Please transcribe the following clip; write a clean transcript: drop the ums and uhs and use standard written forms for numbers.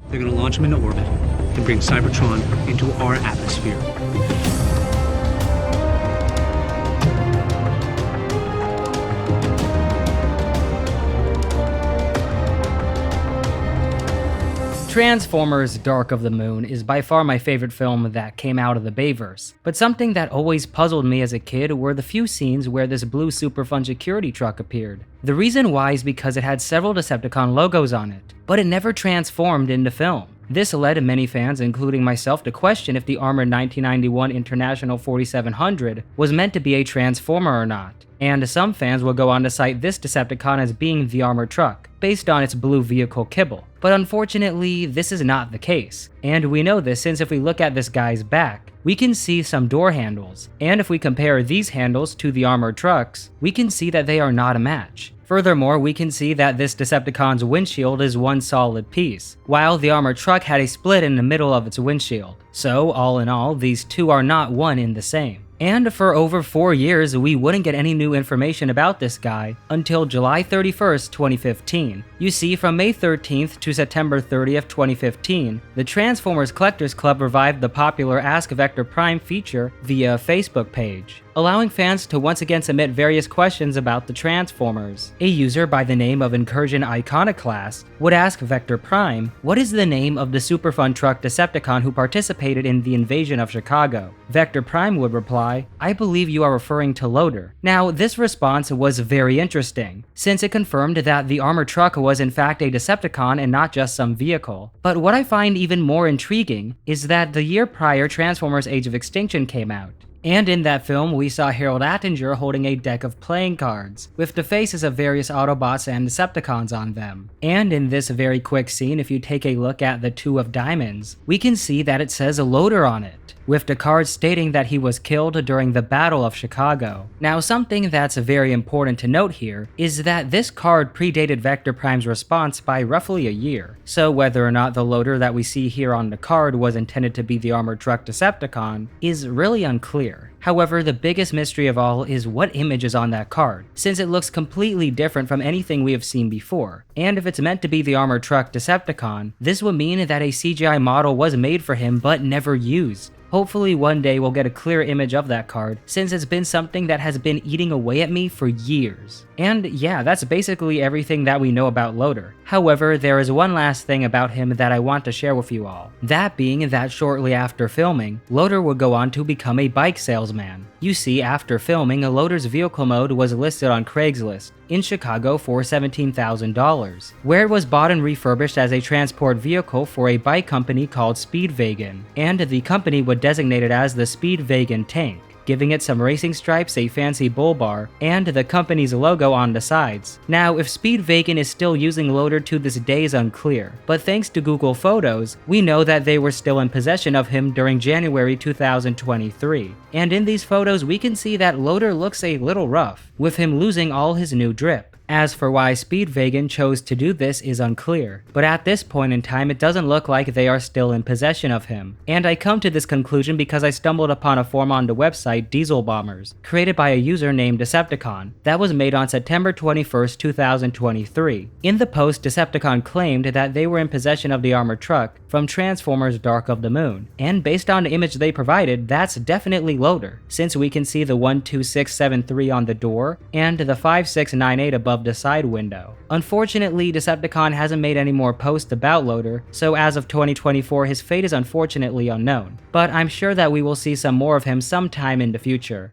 They're going to launch him into orbit and bring Cybertron into our atmosphere. Transformers: Dark of the Moon is by far my favorite film that came out of the Bayverse, but something that always puzzled me as a kid were the few scenes where this blue super fun security truck appeared. The reason why is because it had several Decepticon logos on it, but it never transformed into film. This led many fans, including myself, to question if the armored 1991 International 4700 was meant to be a Transformer or not, and some fans will go on to cite this Decepticon as being the armored truck, based on its blue vehicle kibble. But unfortunately, this is not the case, and we know this since if we look at this guy's back, we can see some door handles, and if we compare these handles to the armored trucks, we can see that they are not a match. Furthermore, we can see that this Decepticon's windshield is one solid piece, while the armored truck had a split in the middle of its windshield. So, all in all, these two are not one in the same. And for over 4 years, we wouldn't get any new information about this guy until July 31st, 2015. You see, from May 13th to September 30th, 2015, the Transformers Collectors Club revived the popular Ask Vector Prime feature via Facebook page, allowing fans to once again submit various questions about the Transformers. A user by the name of Incursion Iconoclast would ask Vector Prime, what is the name of the super fun truck Decepticon who participated in the invasion of Chicago? Vector Prime would reply, I believe you are referring to Loader. Now, this response was very interesting, since it confirmed that the armored truck was in fact a Decepticon and not just some vehicle. But what I find even more intriguing is that the year prior Transformers Age of Extinction came out. And in that film, we saw Harold Attinger holding a deck of playing cards, with the faces of various Autobots and Decepticons on them. And in this very quick scene, if you take a look at the Two of Diamonds, we can see that it says Loader on it, with the card stating that he was killed during the Battle of Chicago. Now, something that's very important to note here is that this card predated Vector Prime's response by roughly a year, so whether or not the Loader that we see here on the card was intended to be the armored truck Decepticon is really unclear. However, the biggest mystery of all is what image is on that card, since it looks completely different from anything we have seen before. And if it's meant to be the armored truck Decepticon, this would mean that a CGI model was made for him but never used. Hopefully one day we'll get a clear image of that card, since it's been something that has been eating away at me for years. And yeah, that's basically everything that we know about Loader. However, there is one last thing about him that I want to share with you all. That being that shortly after filming, Loader would go on to become a bike salesman. You see, after filming, Loader's vehicle mode was listed on Craigslist in Chicago for $17,000, where it was bought and refurbished as a transport vehicle for a bike company called Speedwagon, and the company would designate it as the Speedwagon Tank, giving it some racing stripes, a fancy bull bar, and the company's logo on the sides. Now, if Speedwagon is still using Loader to this day is unclear, but thanks to Google Photos, we know that they were still in possession of him during January 2023. And in these photos, we can see that Loader looks a little rough, with him losing all his new drip. As for why Speedwagon chose to do this is unclear, but at this point in time it doesn't look like they are still in possession of him. And I come to this conclusion because I stumbled upon a forum on the website Diesel Bombers, created by a user named Decepticon, that was made on September 21st, 2023. In the post, Decepticon claimed that they were in possession of the armored truck from Transformers: Dark of the Moon, and based on the image they provided, that's definitely Loader, since we can see the 12673 on the door and the 5698 above the side window. Unfortunately, Decepticon hasn't made any more posts about Loader, so as of 2024 his fate is unfortunately unknown, but I'm sure that we will see some more of him sometime in the future.